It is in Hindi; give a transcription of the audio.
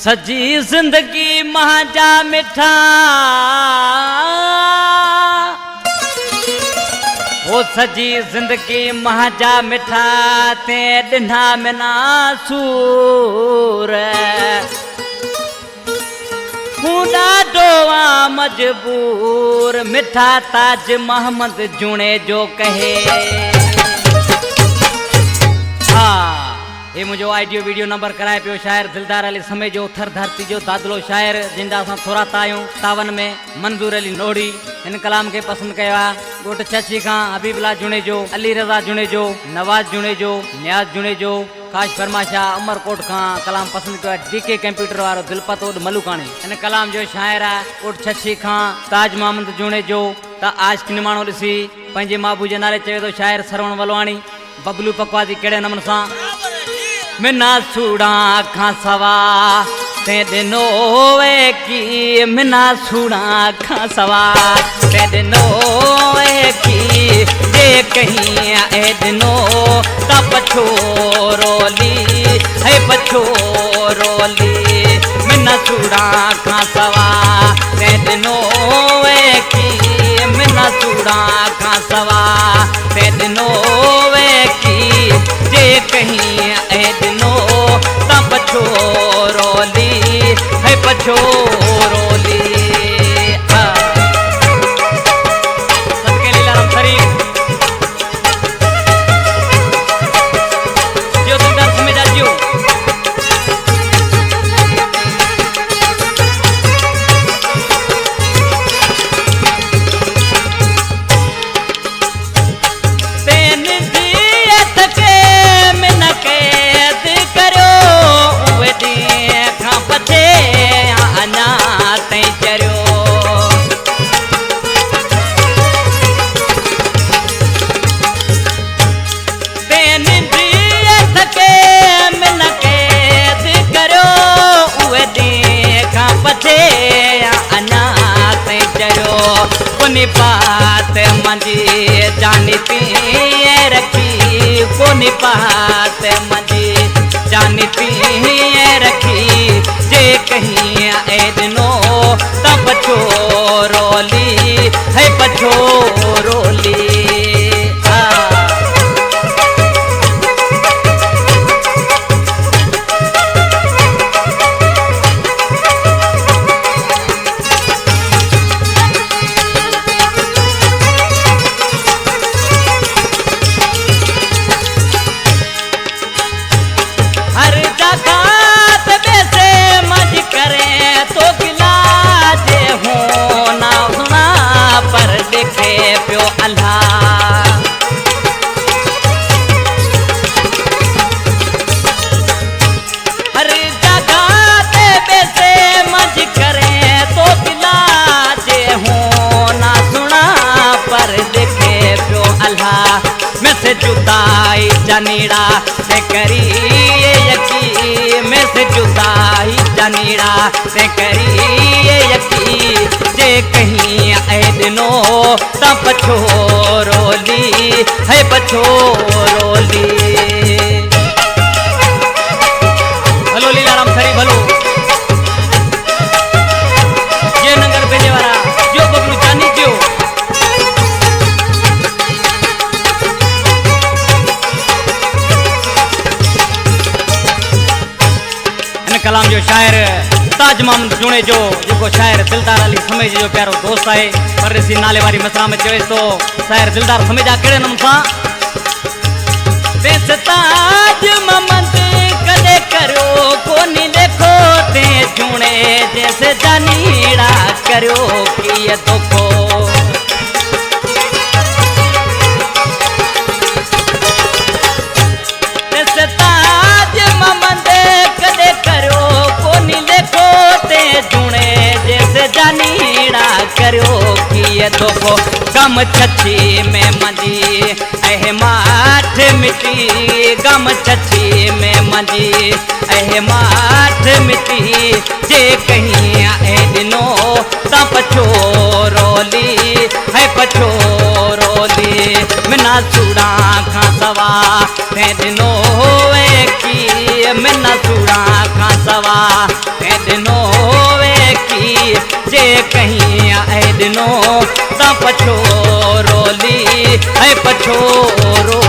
सजी जिंदगी महाजा मिठा वो सजी जिंदगी महाजा मिठा ते डिन्हा मिना सूर हूंदा डोवा मजबूर मिठा ताज मोहम्मद जुणे जो कहे। हाँ ये मुझो आइडियो वीडियो नंबर कराए पियो शायर दिलदार अली समय जो थर धरती जो दादलो शायर जिंदा असां थोरा तायूं तावन में मंजूर अली नोड़ी इन कलाम के पसंद कया गोट चची खां हबीबुल्ला जुणे जो अली रज़ा जुणे जो नवाज जुणे जो नियाज जुणे जो काश फरमाशा उमरकोट खां कलाम पसंद कया डीके कंप्यूटर वारो दिलपत ओड मलुकाणी इन कलाम जो शायर है गोट चची खां ताज मोहम्मद जुणे जो त आज की निमाणो ॾिसी पंहिंजे माबू जे नाले चयो तो शायर सरवण वलवाणी बबलू पकवादी कहिड़े नमूने सां मिना सूड़ा खां सवा ते दिनो वे की मिना सूड़ा खां सवा ते दिनो वे की जे कहीं ए दिनो ता पछोरोली है पछोरोली मिना सूड़ा खां सवा ते दिनो वे की मिना सूड़ा खां सवा ते दिनो वे की जे कहीं ए दिनो ता पछोरोली है पछोरोली। कोनी बात मंजी जानती रखी कोनी बात मंजी जानती रखी जे कहीं ए दिनो तब पछोरोली है पछोरोली। प्यो अल्लाह हर जगह ते बेसे मज करे तो गिला जे हो ना सुना पर देखे प्यो अल्लाह में से जुदाई जनीड़ा से करी यकी में से जुदाई जनीड़ा से करी यकी जे कहीं ए दिनो ता पछोरोली है पछोरोली। भलो लीलाराम सरी भलो ये नगर भेजे वाला जो बबलू जानी जो इन कलाम जो शायर ताज मोहम्मद जुणे जो जेको शायर दिलदार अली समय जो प्यारो दोस्त है परदेसी नाले वारी मसरा में चवे तो शायर दिलदार समय जा कड़े नम सा देस ताज मोहम्मद कदे करो कोनी देखो ते जुणे जैसे जानीड़ा करो कि ये दुखो देस ताज मोहम्मद कदे करो कोनी देखो ते जुणे जैसे जानीड़ा करो कि ये दुखो गम छछी में मंजी एह माठ मिटी गम छछी में मंजी एह माठ मिटी जे कहीं ए दिनो ता पछोरोली है पछोरोली मिना सूड़ा खां सवा ते दिनो वे की मिना सूड़ा खां सवा दिनो वे की जे कहीं आए दिनो ता पछो रोली है पछो रो